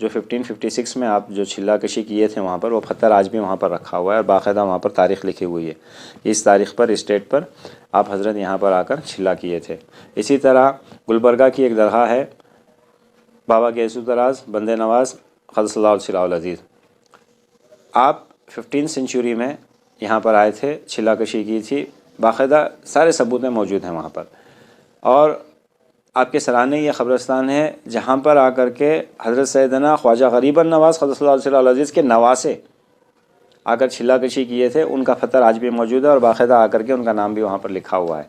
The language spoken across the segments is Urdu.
جو 1556 میں آپ جو چھلا کشی کیے تھے وہاں پر، وہ پتھر آج بھی وہاں پر رکھا ہوا ہے اور باقاعدہ وہاں پر تاریخ لکھی ہوئی ہے، اس تاریخ پر، اس ڈیٹ پر آپ حضرت یہاں پر آ کر چھلا کیے تھے۔ اسی طرح گلبرگہ کی ایک درگاہ ہے، بابا گیسو دراز بندے نواز قدس اللہ سرہ العزیز، آپ 15 سینچری میں یہاں پر آئے تھے، چھلا کشی کی تھی، باقاعدہ سارے ثبوتیں موجود ہیں وہاں پر۔ اور آپ کے سرانے یہ قبرستان ہے جہاں پر آ کر کے حضرت سیدنا خواجہ غریب النواز قدس اللہ سرہ العزیز کے نواسے آ کر چھلا کشی کیے تھے، ان کا پتھر آج بھی موجود ہے اور باقاعدہ آ کر کے ان کا نام بھی وہاں پر لکھا ہوا ہے۔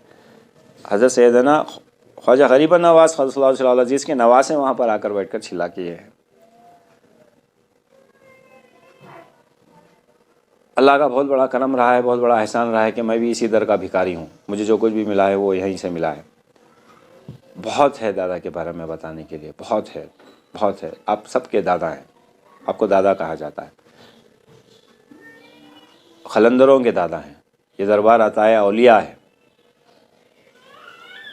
حضرت سیدنا خواجہ غریب النواز قدس اللہ سرہ العزیز کے نواسے وہاں پر آ کر بیٹھ کر چھلا کیے ہیں۔ اللہ کا بہت بڑا کرم رہا ہے، بہت بڑا احسان رہا ہے کہ میں بھی اسی در کا بھکاری ہوں، مجھے جو کچھ بھی ملا ہے وہ یہیں سے ملا ہے۔ بہت ہے دادا کے بارے میں بتانے کے لیے، بہت ہے، بہت ہے۔ آپ سب کے دادا ہیں، آپ کو دادا کہا جاتا ہے، قلندروں کے دادا ہیں۔ یہ دربار عطائے اولیاء ہے،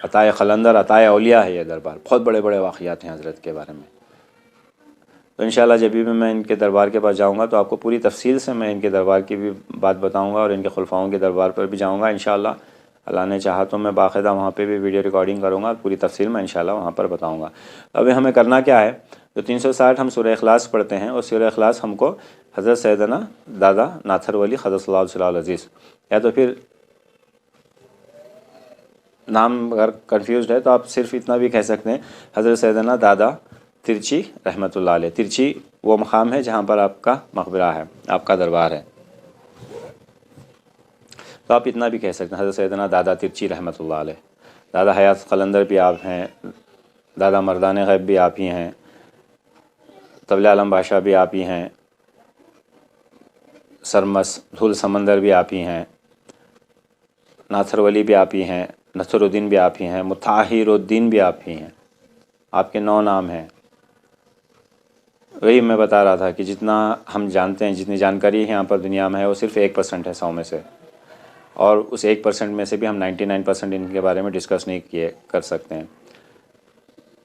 عطائے قلندر، عطائے اولیاء ہے یہ دربار۔ بہت بڑے بڑے واقعات ہیں حضرت کے بارے میں۔ تو انشاءاللہ جب بھی میں ان کے دربار کے پاس جاؤں گا تو آپ کو پوری تفصیل سے میں ان کے دربار کی بھی بات بتاؤں گا اور ان کے خلفاؤں کے دربار پر بھی جاؤں گا انشاءاللہ۔ اللہ نے چاہا تو میں باقاعدہ وہاں پہ بھی ویڈیو ریکارڈنگ کروں گا، پوری تفصیل میں انشاءاللہ وہاں پر بتاؤں گا۔ ابھی ہمیں کرنا کیا ہے، جو 360 ہم سورہ اخلاص پڑھتے ہیں، اور سورہ اخلاص ہم کو حضرت سیدنا دادا ناتھر ولی قدس اللہ سرہ العزیز، یا تو پھر نام اگر کنفیوزڈ ہے تو آپ صرف اتنا بھی کہہ سکتے ہیں حضرت سیدنا دادا ترچی رحمۃ اللہ علیہ۔ ترچی وہ مقام ہے جہاں پر آپ کا مقبرہ ہے، آپ کا دربار ہے، تو آپ اتنا بھی کہہ سکتے ہیں حضرت سیدنا دادا ترچی رحمۃ اللہ علیہ۔ دادا حیات قلندر بھی آپ ہیں، دادا مردان غیب بھی آپ ہی ہیں، طبل عالم بادشاہ بھی آپ ہی ہیں، سرمس دھول سمندر بھی آپ ہی ہیں، ناتھر ولی بھی آپ ہی ہیں، نصر الدین بھی آپ ہی ہیں، مطہر الدین بھی آپ ہی ہیں۔ آپ کے 9 نام ہیں۔ وہی میں بتا رہا تھا کہ جتنا ہم جانتے ہیں، جتنی جانکاری یہاں پر دنیا میں ہے وہ صرف 1% ہے 100 میں سے، اور اس 1% میں سے بھی ہم 99% ان کے بارے میں ڈسکس نہیں کر سکتے ہیں۔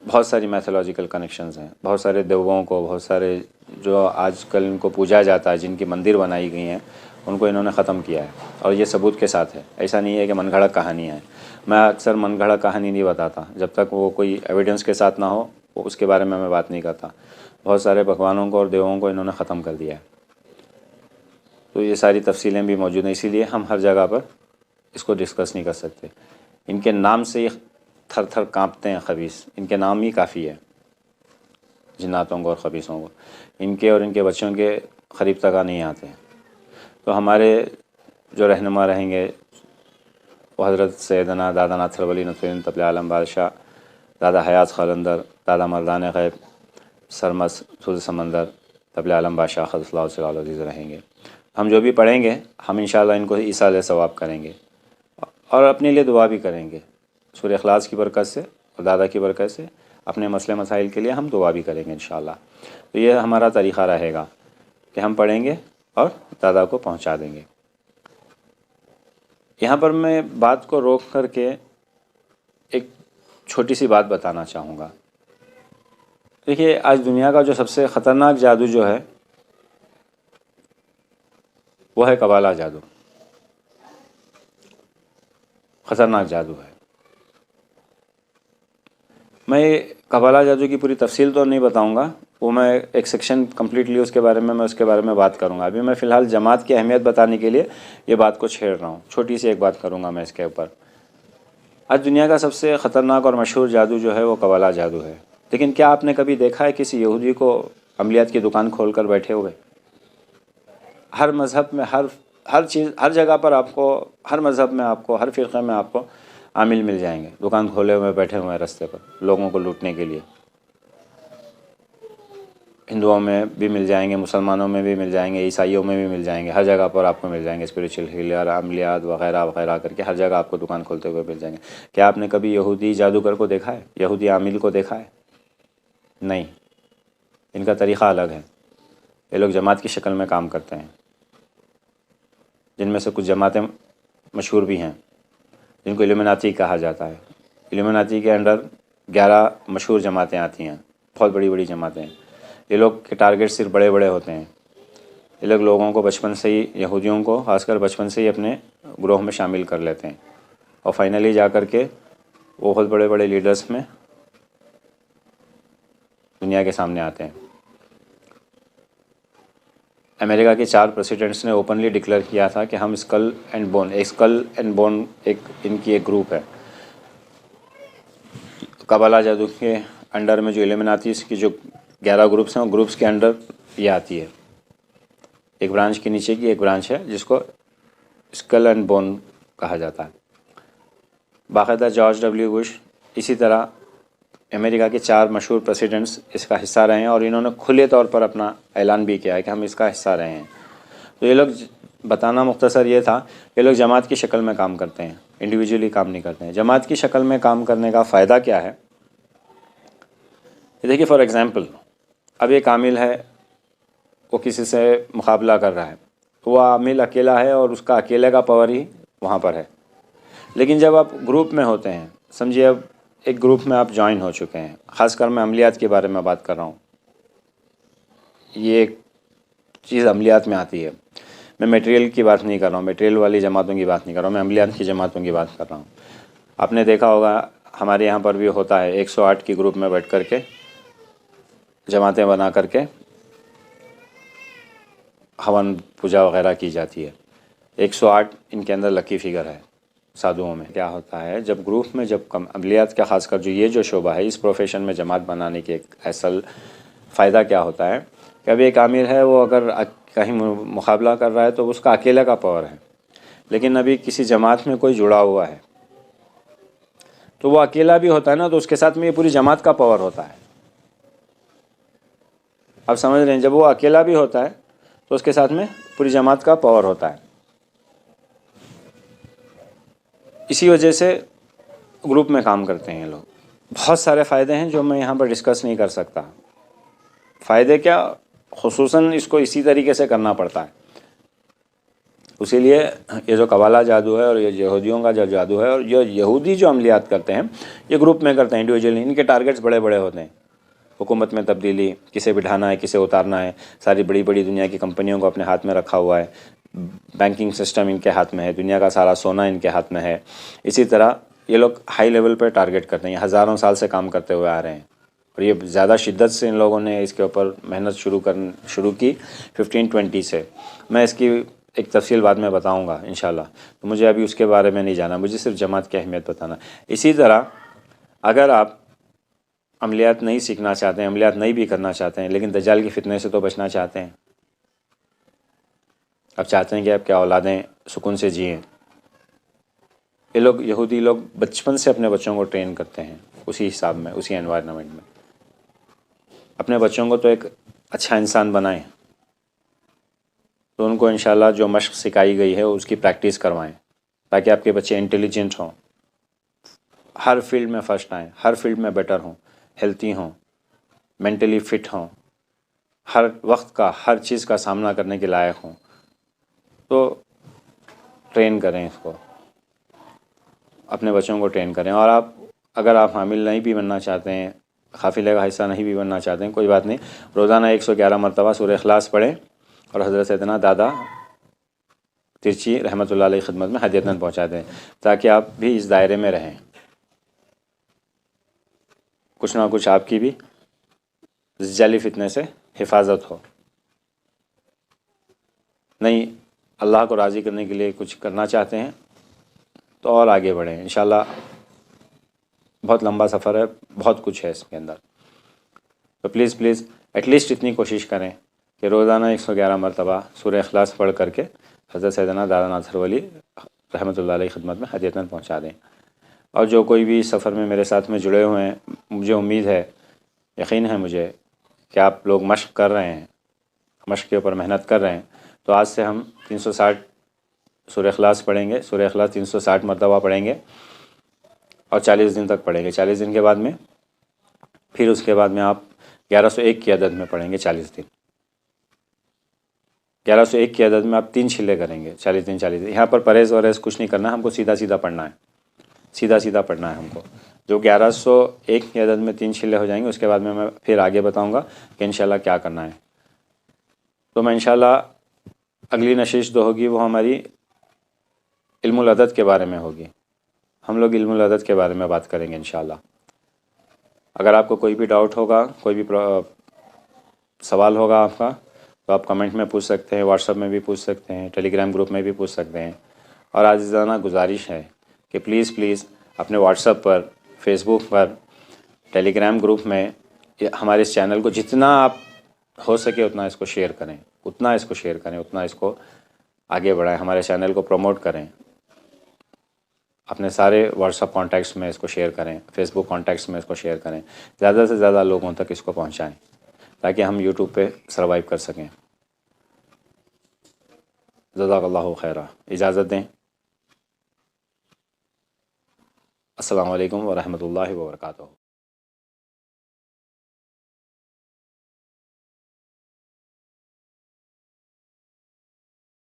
بہت ساری میتھولوجیکل کنیکشنز ہیں، بہت سارے دیووں کو، بہت سارے جو آج کل ان کو پوجا جاتا ہے، جن کی مندر بنائی گئی ہیں، ان کو انہوں نے ختم کیا ہے، اور یہ ثبوت کے ساتھ ہے۔ ایسا نہیں ہے کہ من گھڑت کہانی ہے۔ میں اکثر من گھڑت کہانی نہیں بتاتا، جب تک وہ کوئی ایویڈنس کے ساتھ نہ ہو اس کے بارے میں بات نہیں کرتا۔ بہت سارے بھگوانوں کو اور دیووں کو انہوں نے ختم کر دیا ہے، تو یہ ساری تفصیلیں بھی موجود ہیں، اسی لیے ہم ہر جگہ پر اس کو ڈسکس نہیں کر سکتے۔ ان کے نام سے یہ تھر تھر کانپتے ہیں خبیث، ان کے نام ہی کافی ہے جناتوں کو اور خبیثوں کو، ان کے اور ان کے بچوں کے قریب تک نہیں آتے ہیں۔ تو ہمارے جو رہنما رہیں گے وہ حضرت سیدنا دادا ناتھر ولی نصر الدین طبل عالم بادشاہ، دادا حیات قلندر، دادا مردان غیب، سرمس دھول سمندر طبل عالم بادشاہ قدس اللہ سرہ العزیز رہیں گے۔ ہم جو بھی پڑھیں گے ہم انشاءاللہ ان کو ایصال ثواب کریں گے اور اپنے لیے دعا بھی کریں گے، سورہ اخلاص کی برکت سے اور دادا کی برکت سے اپنے مسئلے مسائل کے لیے ہم دعا بھی کریں گے انشاءاللہ۔ تو یہ ہمارا طریقہ رہے گا کہ ہم پڑھیں گے اور دادا کو پہنچا دیں گے۔ یہاں پر میں بات کو روک کر کے ایک چھوٹی سی بات بتانا چاہوں گا۔ دیکھیے، آج دنیا کا جو سب سے خطرناک جادو جو ہے وہ ہے قبالہ جادو، خطرناک جادو ہے۔ میں قبالہ جادو کی پوری تفصیل تو نہیں بتاؤں گا، وہ میں ایک سیکشن کمپلیٹلی اس کے بارے میں بات کروں گا۔ ابھی میں فی الحال جماعت کی اہمیت بتانے کے لیے یہ بات کو چھیڑ رہا ہوں، چھوٹی سی ایک بات کروں گا میں اس کے اوپر۔ آج دنیا کا سب سے خطرناک اور مشہور جادو جو ہے وہ قبالہ جادو ہے، لیکن کیا آپ نے کبھی دیکھا ہے کسی یہودی کو عملیات کی دکان کھول کر بیٹھے ہوئے؟ ہر مذہب میں ہر چیز، ہر جگہ پر آپ کو، ہر مذہب میں آپ کو، ہر فرقے میں آپ کو عامل مل جائیں گے، دکان کھولے ہوئے بیٹھے ہوئے ہیں رستے پر لوگوں کو لوٹنے کے لیے۔ ہندوؤں میں بھی مل جائیں گے، مسلمانوں میں بھی مل جائیں گے، عیسائیوں میں بھی مل جائیں گے، ہر جگہ پر آپ کو مل جائیں گے، اسپریچول ہیلر، عملیات وغیرہ وغیرہ کر کے ہر جگہ آپ کو دکان کھولتے ہوئے مل جائیں گے۔ کیا آپ نے کبھی یہودی جادوگر کو دیکھا ہے، یہودی عامل کو دیکھا ہے؟ نہیں، ان کا طریقہ الگ ہے۔ یہ لوگ جماعت کی شکل میں کام کرتے ہیں، جن میں سے کچھ جماعتیں مشہور بھی ہیں جن کو الومناتی کہا جاتا ہے۔ الومناتی کے انڈر 11 مشہور جماعتیں آتی ہیں، بہت بڑی بڑی جماعتیں ہیں۔ یہ لوگ کے ٹارگیٹ صرف بڑے بڑے ہوتے ہیں. یہ لوگ لوگوں کو بچپن سے ہی، یہودیوں کو خاص کر بچپن سے ہی اپنے گروہ میں شامل کر لیتے ہیں، اور فائنلی جا کر کے وہ بہت بڑے بڑے لیڈرز میں دنیا کے سامنے آتے ہیں. امریکہ کے 4 پریسیڈنٹس نے اوپنلی ڈکلیئر کیا تھا کہ ہم اسکل اینڈ بون ایک ان کی ایک گروپ ہے. کبالہ جادو کے انڈر میں جو ایلیمناتیز کی جو 11 گروپس ہیں، وہ گروپس کے انڈر یہ آتی ہے. ایک برانچ کے نیچے کی ایک برانچ ہے جس کو اسکل اینڈ بون کہا جاتا ہے. باقاعدہ جارج ڈبلیو بش، اسی طرح امریکہ کے 4 مشہور پریسیڈنٹس اس کا حصہ رہے ہیں، اور انہوں نے کھلے طور پر اپنا اعلان بھی کیا ہے کہ ہم اس کا حصہ رہے ہیں. تو یہ لوگ، بتانا مختصر یہ تھا، یہ لوگ جماعت کی شکل میں کام کرتے ہیں، انڈیویجولی کام نہیں کرتے ہیں. جماعت کی شکل میں کام کرنے کا فائدہ کیا ہے؟ دیکھیے فار ایگزامپل، اب ایک عامل ہے، وہ کسی سے مقابلہ کر رہا ہے، وہ عامل اکیلا ہے اور اس کا اکیلے کا پاور ہی وہاں پر ہے. لیکن جب آپ گروپ میں ہوتے ہیں، سمجھیے اب ایک گروپ میں آپ جوائن ہو چکے ہیں، خاص کر میں عملیات کے بارے میں بات کر رہا ہوں. یہ ایک چیز عملیات میں آتی ہے. میں میٹیریل کی بات نہیں کر رہا ہوں، میٹیریل والی جماعتوں کی بات نہیں کر رہا ہوں، میں عملیات کی جماعتوں کی بات کر رہا ہوں. آپ نے دیکھا ہوگا ہمارے یہاں پر بھی ہوتا ہے، 108 کی گروپ میں بیٹھ کر کے جماعتیں بنا کر کے ہون پوجا وغیرہ کی جاتی ہے. 108 ان کے اندر لکی فگر ہے. سادھوؤں میں کیا ہوتا ہے، جب گروپ میں جب عملیات کا خاص کر جو شعبہ ہے، اس پروفیشن میں جماعت بنانے کے ایک اصل فائدہ کیا ہوتا ہے کہ اب ایک عامل ہے، وہ اگر کہیں مقابلہ کر رہا ہے تو اس کا اکیلے کا پاور ہے. لیکن ابھی کسی جماعت میں کوئی جڑا ہوا ہے تو وہ اکیلا بھی ہوتا ہے نا، تو اس کے ساتھ میں یہ پوری جماعت کا پاور ہوتا ہے. آپ سمجھ رہے ہیں، جب وہ اکیلا بھی ہوتا ہے تو اس کے ساتھ میں پوری جماعت کا پاور ہوتا ہے. اسی وجہ سے گروپ میں کام کرتے ہیں یہ لوگ. بہت سارے فائدے ہیں جو میں یہاں پر ڈسکس نہیں کر سکتا. فائدے کیا، خصوصاً اس کو اسی طریقے سے کرنا پڑتا ہے. اسی لیے یہ جو قبالہ جادو ہے اور یہ یہودیوں کا جو جادو ہے، اور یہ یہودی جو عملیات کرتے ہیں یہ گروپ میں کرتے ہیں، انڈیویجولی. ان کے ٹارگیٹس بڑے بڑے ہوتے ہیں. حکومت میں تبدیلی، کسے بٹھانا ہے، کسے اتارنا ہے. ساری بڑی بڑی دنیا کی کمپنیوں کو اپنے ہاتھ میں رکھا ہوا ہے. بینکنگ سسٹم ان کے ہاتھ میں ہے، دنیا کا سارا سونا ان کے ہاتھ میں ہے. اسی طرح یہ لوگ ہائی لیول پہ ٹارگیٹ کرتے ہیں. یہ ہزاروں سال سے کام کرتے ہوئے آ رہے ہیں، اور یہ زیادہ شدت سے ان لوگوں نے اس کے اوپر محنت شروع کی 1520 سے. میں اس کی ایک تفصیل بعد میں بتاؤں گا انشاءاللہ. تو مجھے ابھی اس کے بارے میں نہیں جانا، مجھے صرف جماعت کی اہمیت بتانا. اسی طرح اگر آپ عملیات نہیں سیکھنا چاہتے ہیں، عملیات نہیں بھی کرنا چاہتے ہیں، لیکن دجال کی فتنے سے تو بچنا چاہتے ہیں. اب چاہتے ہیں کہ آپ کیا اولادیں سکون سے جئیں. یہ لوگ یہودی لوگ بچپن سے اپنے بچوں کو ٹرین کرتے ہیں اسی حساب میں، اسی انوائرنمنٹ میں. اپنے بچوں کو تو ایک اچھا انسان بنائیں، تو ان کو انشاءاللہ جو مشق سکھائی گئی ہے اس کی پریکٹس کروائیں، تاکہ آپ کے بچے انٹیلیجنٹ ہوں، ہر فیلڈ میں فرسٹ آئیں، ہر فیلڈ میں بیٹر ہوں، ہیلتھی ہوں، مینٹلی فٹ ہوں، ہر وقت کا ہر چیز کا سامنا کرنے کے لائق ہوں. تو ٹرین کریں اس کو، اپنے بچوں کو ٹرین کریں. اور اگر آپ حامل نہیں بھی بننا چاہتے ہیں، قافلے کا حصہ نہیں بھی بننا چاہتے ہیں، کوئی بات نہیں. روزانہ 111 مرتبہ سورہ اخلاص پڑھیں، اور حضرت سیدنا دادا ترچی رحمۃ اللہ علیہ خدمت میں ہدیتاً پہنچا دیں، تاکہ آپ بھی اس دائرے میں رہیں. کچھ نہ کچھ آپ کی بھی جعلی فتنے سے حفاظت ہو. نہیں، اللہ کو راضی کرنے کے لیے کچھ کرنا چاہتے ہیں تو اور آگے بڑھیں. انشاءاللہ بہت لمبا سفر ہے، بہت کچھ ہے اس کے اندر. تو پلیز ایٹ لیسٹ اتنی کوشش کریں کہ روزانہ 111 مرتبہ سورہ اخلاص پڑھ کر کے حضرت سیدنا دادا ناصر ولی رحمۃ اللہ علیہ خدمت میں ہدیتاً پہنچا دیں. اور جو کوئی بھی سفر میں میرے ساتھ میں جڑے ہوئے ہیں، مجھے امید ہے، یقین ہے مجھے کہ آپ لوگ مشق کر رہے ہیں، مشق کے اوپر محنت کر رہے ہیں. تو آج سے ہم 360 سورہ اخلاص پڑھیں گے. سورہ اخلاص 360 مرتبہ پڑھیں گے، اور 40 دن تک پڑھیں گے. 40 دن کے بعد میں پھر اس کے بعد میں آپ 1101 کی عدد میں پڑھیں گے 40 دن. 1101 کی عدد میں آپ 3 چھلے کریں گے 40 دن 40 دن. یہاں پر پرہیز وریز کچھ نہیں کرنا ہے، ہم کو سیدھا سیدھا پڑھنا ہے، سیدھا سیدھا پڑھنا ہے ہم کو. جو 1101 کی عدد میں 3 چلے ہو جائیں گے، اس کے بعد میں پھر آگے بتاؤں گا کہ انشاءاللہ کیا کرنا ہے. تو میں انشاءاللہ اگلی نشست جو ہوگی وہ ہماری علم العدد کے بارے میں ہوگی. ہم لوگ علم العدد کے بارے میں بات کریں گے انشاءاللہ. اگر آپ کو کوئی بھی ڈاؤٹ ہوگا، کوئی بھی سوال ہوگا آپ کا، تو آپ کمنٹ میں پوچھ سکتے ہیں، واٹس ایپ میں بھی پوچھ سکتے ہیں، ٹیلی گرام گروپ میں بھی پوچھ سکتے ہیں. اور عزیزانہ گزارش ہے کہ پلیز اپنے واٹس ایپ پر، فیس بک پر، ٹیلی گرام گروپ میں ہمارے اس چینل کو جتنا آپ ہو سکے اتنا اس کو شیئر کریں، اتنا اس کو آگے بڑھائیں، ہمارے چینل کو پروموٹ کریں. اپنے سارے واٹس ایپ کانٹیکٹس میں اس کو شیئر کریں، فیس بک کانٹیکٹس میں اس کو شیئر کریں، زیادہ سے زیادہ لوگوں تک اس کو پہنچائیں تاکہ ہم یوٹیوب پہ سروائیو کر سکیں. جزاک اللہ خیرہ. اجازت دیں. السلام علیکم ورحمۃ اللہ وبرکاتہ.